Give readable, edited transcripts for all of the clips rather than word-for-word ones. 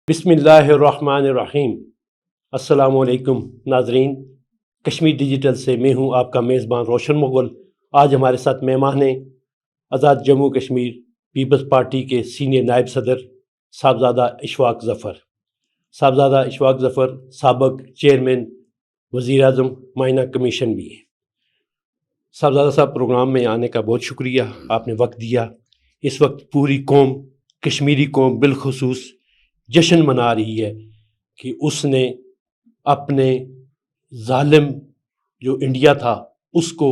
بسم اللہ الرحمن الرحیم۔ السلام علیکم ناظرین، کشمیر ڈیجیٹل سے میں ہوں آپ کا میزبان روشن مغل۔ آج ہمارے ساتھ مہمان ہیں آزاد جموں کشمیر پیپلز پارٹی کے سینئر نائب صدر صاحبزادہ اشفاق ظفر۔ صاحبزادہ اشفاق ظفر سابق چیئرمین وزیر اعظم معینہ کمیشن بھی ہیں۔ صاحبزادہ صاحب، پروگرام میں آنے کا بہت شکریہ، آپ نے وقت دیا۔ اس وقت پوری قوم، کشمیری قوم بالخصوص، جشن منا رہی ہے کہ اس نے اپنے ظالم جو انڈیا تھا اس کو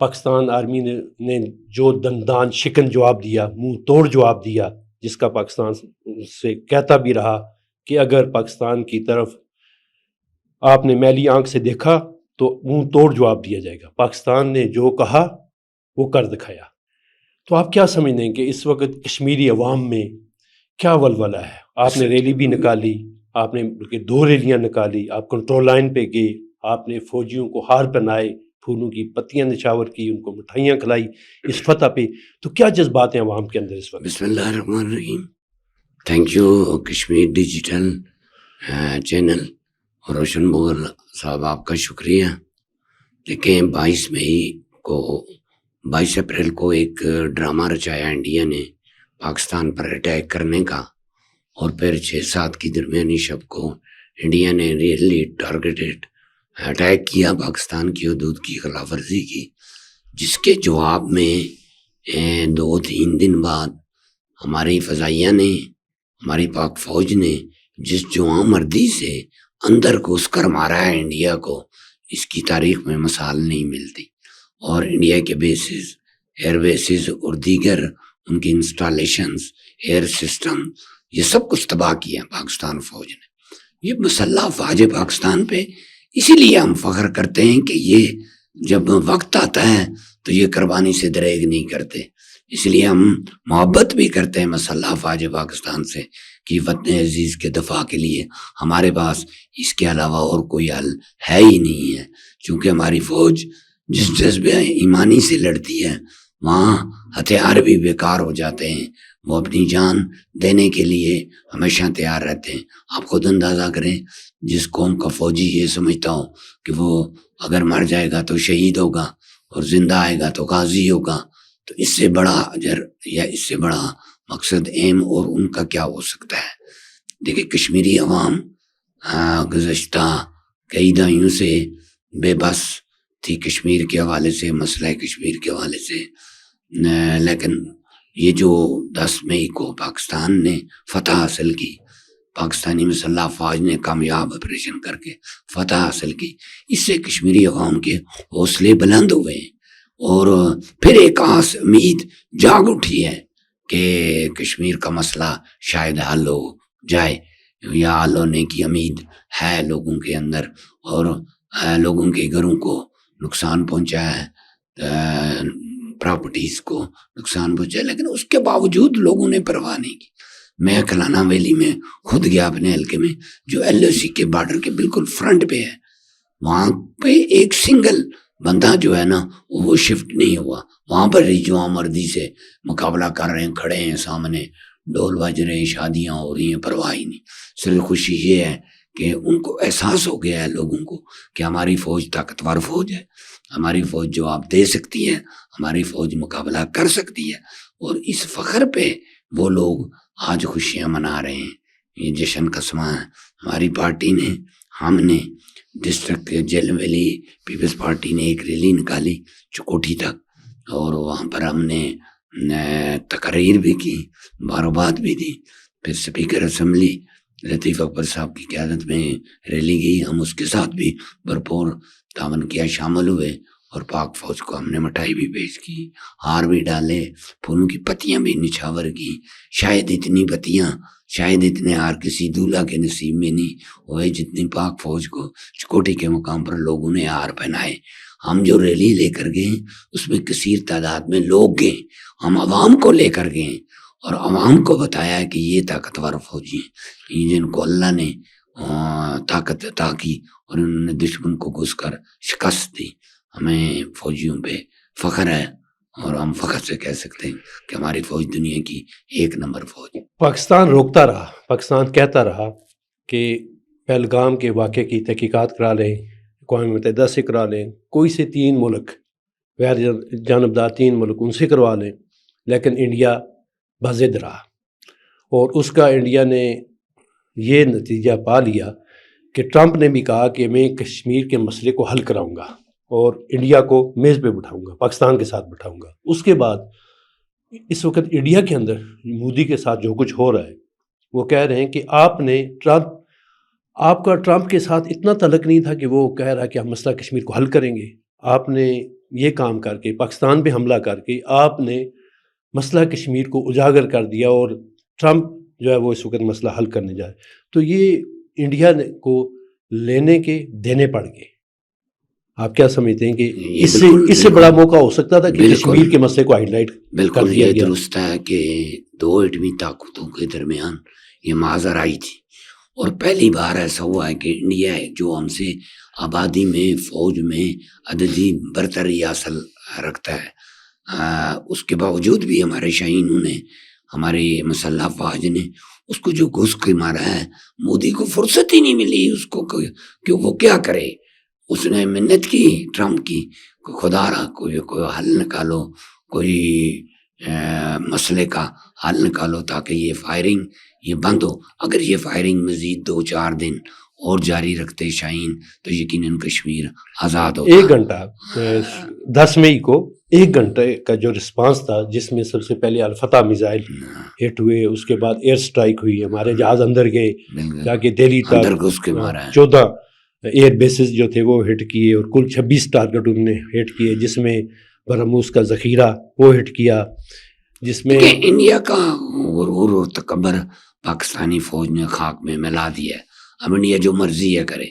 پاکستان آرمی نے جو دندان شکن جواب دیا، منہ توڑ جواب دیا، جس کا پاکستان سے کہتا بھی رہا کہ اگر پاکستان کی طرف آپ نے میلی آنکھ سے دیکھا تو منہ توڑ جواب دیا جائے گا۔ پاکستان نے جو کہا وہ کر دکھایا۔ تو آپ کیا سمجھتے ہیں کہ اس وقت کشمیری عوام میں کیا ولولہ ہے؟ آپ نے ریلی بھی نکالی، آپ نے بلکہ 2 ریلیاں نکالی، آپ کنٹرول لائن پہ گئے، آپ نے فوجیوں کو ہار پہنائے، پھولوں کی پتیاں نچھاور کی، ان کو مٹھائیاں کھلائی اس فتح پہ۔ تو کیا جذبات ہیں عوام کے اندر اس وقت؟ بسم اللہ الرحمن الرحیم۔ Thank you Kashmir digital channel اور روشن مغل صاحب، آپ کا شکریہ۔ دیکھیں، 22 اپریل کو ایک ڈرامہ رچایا انڈیا نے پاکستان پر اٹیک کرنے کا، اور پھر 6-7 کی درمیانی شب کو انڈیا نے ریئلی ٹارگیٹڈ اٹیک کیا، پاکستان کی حدود کی خلاف ورزی کی، جس کے جواب میں 2-3 دن بعد ہماری فضائیہ نے، ہماری پاک فوج نے جس جواں مردی سے اندر گھس کر مارا ہے انڈیا کو، اس کی تاریخ میں مثال نہیں ملتی۔ اور انڈیا کے بیسز، ایئر بیسز اور دیگر ان کی انسٹالیشنز، ایئر سسٹم، یہ سب کچھ تباہ کیا پاکستان فوج نے۔ یہ مسلح افواج پاکستان پہ اسی لیے ہم فخر کرتے ہیں کہ یہ جب وقت آتا ہے تو یہ قربانی سے دریغ نہیں کرتے۔ اس لیے ہم محبت بھی کرتے ہیں مسلح افواج پاکستان سے کہ وطن عزیز کے دفاع کے لیے ہمارے پاس اس کے علاوہ اور کوئی حل ہے ہی نہیں ہے، چونکہ ہماری فوج جس جذبہ ایمانی سے لڑتی ہے وہاں ہتھیار بھی بیکار ہو جاتے ہیں، وہ اپنی جان دینے کے لیے ہمیشہ تیار رہتے ہیں۔ آپ خود اندازہ کریں، جس قوم کا فوجی یہ سمجھتا ہو کہ وہ اگر مر جائے گا تو شہید ہوگا اور زندہ آئے گا تو غازی ہوگا، تو اس سے بڑا اجر یا اس سے بڑا مقصد ایم اور ان کا کیا ہو سکتا ہے۔ دیکھیں، کشمیری عوام گزشتہ کئی دہائیوں سے بے بس تھی کشمیر کے حوالے سے، مسئلہ کشمیر کے حوالے سے، لیکن یہ جو 10 مئی کو پاکستان نے فتح حاصل کی، پاکستانی مسلح افواج نے کامیاب آپریشن کر کے فتح حاصل کی، اس سے کشمیری عوام کے حوصلے بلند ہوئے ہیں، اور پھر ایک آس امید جاگ اٹھی ہے کہ کشمیر کا مسئلہ شاید حل ہو جائے، یا حل ہونے کی امید ہے لوگوں کے اندر، اور لوگوں کے گھروں کو نقصان پہنچا ہے، پراپرٹیز کو نقصان پہنچا، لیکن اس کے باوجود لوگوں نے پرواہ نہیں کی۔ میں کلانا ویلی میں خود گیا اپنے حلقے میں، جو ایل او سی کے بارڈر کے بالکل فرنٹ پہ ہے، وہاں پہ ایک سنگل بندہ جو ہے نا وہ شفٹ نہیں ہوا، وہاں پر جواں مردی سے مقابلہ کر رہے ہیں، کھڑے ہیں سامنے، ڈول بج رہے ہیں، شادیاں ہو رہی ہیں، پرواہ ہی نہیں۔ صرف خوشی یہ ہے کہ ان کو احساس ہو گیا ہے لوگوں کو کہ ہماری فوج طاقتور فوج ہے، ہماری فوج جواب دے سکتی ہے، ہماری فوج مقابلہ کر سکتی ہے، اور اس فخر پہ وہ لوگ آج خوشیاں منا رہے ہیں۔ یہ جشن کا سماں ہے۔ ہماری پارٹی نے، ہم نے ڈسٹرکٹ جیلم ویلی پیپلز پارٹی نے ایک ریلی نکالی چکوٹھی تک، اور وہاں پر ہم نے تقریر بھی کی، مبارکباد بھی دی۔ پھر اسپیکر اسمبلی لطیف اکبر صاحب کی قیادت میں ریلی گئی، ہم اس کے ساتھ بھی بھرپور تعاون کیا، شامل ہوئے، اور پاک فوج کو ہم نے مٹھائی بھی پیش کی، ہار بھی ڈالے، پھولوں کی پتیاں بھی نچھاور کی۔ شاید اتنی پتیاں، شاید اتنے ہار کسی دولہا کے نصیب میں نہیں ہوئے جتنی پاک فوج کو چکوٹھی کے مقام پر لوگوں نے ہار پہنائے۔ ہم جو ریلی لے کر گئے اس میں کثیر تعداد میں لوگ گئے، ہم عوام کو لے کر گئے اور عوام کو بتایا کہ یہ طاقتور فوجی ہیں، جن کو اللہ نے طاقت عطا کی اور انہوں نے دشمن کو گھس کر شکست دی۔ ہمیں فوجیوں پہ فخر ہے، اور ہم فخر سے کہہ سکتے ہیں کہ ہماری فوج دنیا کی 1 نمبر فوج. پاکستان روکتا رہا، پاکستان کہتا رہا کہ پہلگام کے واقعے کی تحقیقات کرا لیں، اقوام متحدہ سے کرا لیں، کوئی سے 3 ملک غیر جانبدار 3 ملک ان سے کروا لیں، لیکن انڈیا بضد رہا. اور اس کا انڈیا نے یہ نتیجہ پا لیا کہ ٹرمپ نے بھی کہا کہ میں کشمیر کے مسئلے کو حل کراؤں گا اور انڈیا کو میز پہ بٹھاؤں گا، پاکستان کے ساتھ بٹھاؤں گا. اس کے بعد اس وقت انڈیا کے اندر مودی کے ساتھ جو کچھ ہو رہا ہے، وہ کہہ رہے ہیں کہ آپ کا ٹرمپ کے ساتھ اتنا تعلق نہیں تھا کہ وہ کہہ رہا کہ ہم مسئلہ کشمیر کو حل کریں گے. آپ نے یہ کام کر کے پاکستان پہ حملہ کر کے آپ نے مسئلہ کشمیر کو اجاگر کر دیا، اور ٹرمپ جو ہے وہ اس وقت مسئلہ حل کرنے جائے. تو یہ انڈیا کو لینے کے دینے پڑ گئے. آپ کیا سمجھتے ہیں کہ اس سے بڑا موقع ہو سکتا تھا کہ کشمیر کے مسئلے کو ہائی لائٹ کر بالکل دیا یہ گیا؟ درست ہے کہ 2 ایٹمی طاقتوں کے درمیان یہ معاذر آئی تھی، اور پہلی بار ایسا ہوا ہے کہ انڈیا ہے جو ہم سے آبادی میں، فوج میں عددی برتری حاصل رکھتا ہے، اس کے باوجود بھی ہمارے شاہینوں نے، ہماری مسلح فوج نے اس کو جو گھس کے مارا ہے، مودی کو فرصت ہی نہیں ملی اس کو کہ وہ کیا کرے. اس نے منت کی ٹرمپ کی، خدا را کوئی حل نکالو، کوئی مسئلے کا حل نکالو تاکہ یہ فائرنگ یہ بند ہو. اگر یہ فائرنگ مزید 2-4 دن اور جاری رکھتے شاہین تو یقیناً کشمیر آزاد ہوتا. 1 گھنٹہ 10 مئی کو 1 گھنٹے کا جو رسپانس تھا، جس میں سب سے پہلے الفتح میزائل ہٹ ہوئے، اس کے بعد ایئر سٹرائک ہوئی، ہمارے جہاز اندر گئے جا کے دہلی اندر تک گھس کے مارا ہے. 14 ایئر بیسز جو تھے وہ ہٹ کیے، اور کل 26 ٹارگٹ انہوں نے ہٹ کیے، جس میں برہموس کا ذخیرہ وہ ہٹ کیا، جس میں انڈیا کا غرور اور تکبر پاکستانی فوج نے خاک میں ملا دیا ہے. اب انڈیا جو مرضی ہے کرے،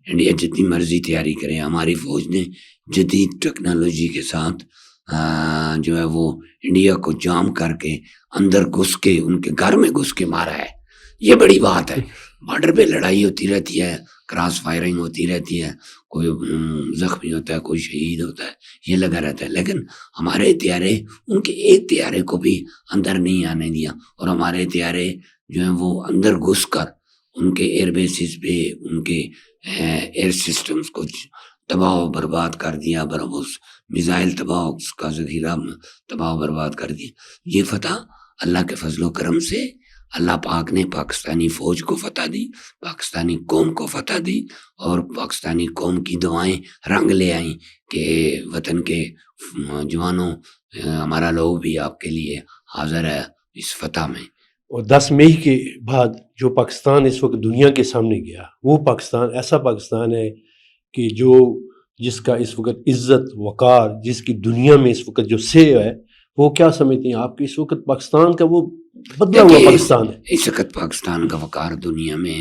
انڈیا جتنی مرضی تیاری کرے، ہماری فوج نے جدید ٹیکنالوجی کے ساتھ جو ہے وہ انڈیا کو جام کر کے اندر گھس کے ان کے گھر میں گھس کے مارا ہے. یہ بڑی بات ہے. بارڈر پہ لڑائی ہوتی رہتی ہے، کراس فائرنگ ہوتی رہتی ہے، کوئی زخمی ہوتا ہے، کوئی شہید ہوتا ہے، یہ لگا رہتا ہے، لیکن ہمارے طیارے ان کے ایک طیارے کو بھی اندر نہیں آنے دیا، اور ہمارے طیارے جو ہیں وہ اندر گھس کر ان کے ایئر بیسز پہ، ان کے ایئر سسٹمز کو تباہ و برباد کر دیا. برہموس میزائل تباہ، اس کا ذخیرہ تباہ و برباد کر دیا. یہ فتح اللہ کے فضل و کرم سے اللہ پاک نے پاکستانی فوج کو فتح دی، پاکستانی قوم کو فتح دی، اور پاکستانی قوم کی دعائیں رنگ لے آئیں کہ وطن کے جوانوں، ہمارا لوگ بھی آپ کے لیے حاضر ہے اس فتح میں. اور 10 مئی کے بعد جو پاکستان اس وقت دنیا کے سامنے گیا، وہ پاکستان ایسا پاکستان ہے کہ جس کا اس وقت عزت وقار، جس کی دنیا میں اس وقت جو سے ہے، وہ کیا سمجھتے ہیں آپ کہ اس وقت پاکستان کا وہ بدلا ہوا پاکستان ہے؟ اس وقت پاکستان کا وقار دنیا میں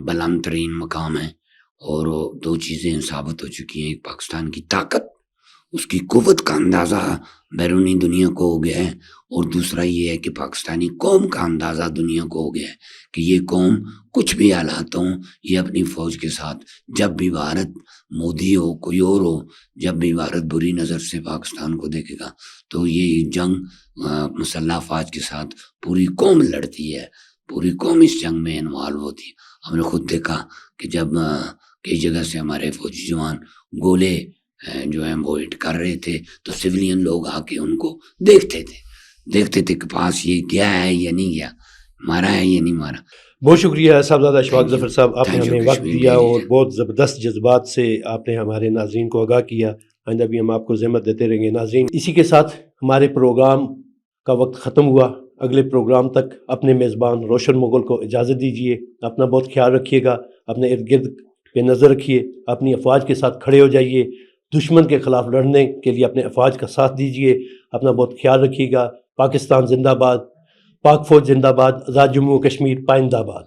بلند ترین مقام ہے، اور 2 چیزیں ثابت ہو چکی ہیں. ایک پاکستان کی طاقت، اس کی قوت کا اندازہ بیرونی دنیا کو ہو گیا ہے، اور دوسرا یہ ہے کہ پاکستانی قوم کا اندازہ دنیا کو ہو گیا ہے کہ یہ قوم کچھ بھی حالات ہوں، یہ اپنی فوج کے ساتھ، جب بھی بھارت، مودی ہو کوئی اور ہو، جب بھی بھارت بری نظر سے پاکستان کو دیکھے گا تو یہ جنگ مسلح افواج کے ساتھ پوری قوم لڑتی ہے، پوری قوم اس جنگ میں انوالو ہوتی ہے. ہم نے خود دیکھا کہ جب کئی جگہ سے ہمارے فوجی جوان گولے جو ہیں وہ ہٹ کر رہے تھے تو سویلین لوگ آ کے ان کو دیکھتے تھے کہ پاس یہ گیا ہے یا نہیں گیا، مارا ہے یا نہیں مارا. بہت شکریہ صاحبزادہ اشفاق ظفر صاحب، آپ نے ہمیں وقت دیا اور کشمیر بہت زبردست جذبات سے آپ نے ہمارے ناظرین کو آگاہ کیا. آئندہ بھی ہم آپ کو زحمت دیتے رہیں گے. ناظرین، اسی کے ساتھ ہمارے پروگرام کا وقت ختم ہوا. اگلے پروگرام تک اپنے میزبان روشن مغل کو اجازت دیجیے. اپنا بہت خیال رکھیے گا، اپنے ارد گرد پہ نظر رکھیے، اپنی افواج کے ساتھ کھڑے ہو جائیے، دشمن کے خلاف لڑنے کے لیے اپنے افواج کا ساتھ دیجیے. اپنا بہت خیال رکھیے گا. پاکستان زندہ باد، پاک فوج زندہ باد، آزاد جموں و کشمیر پائندہ باد.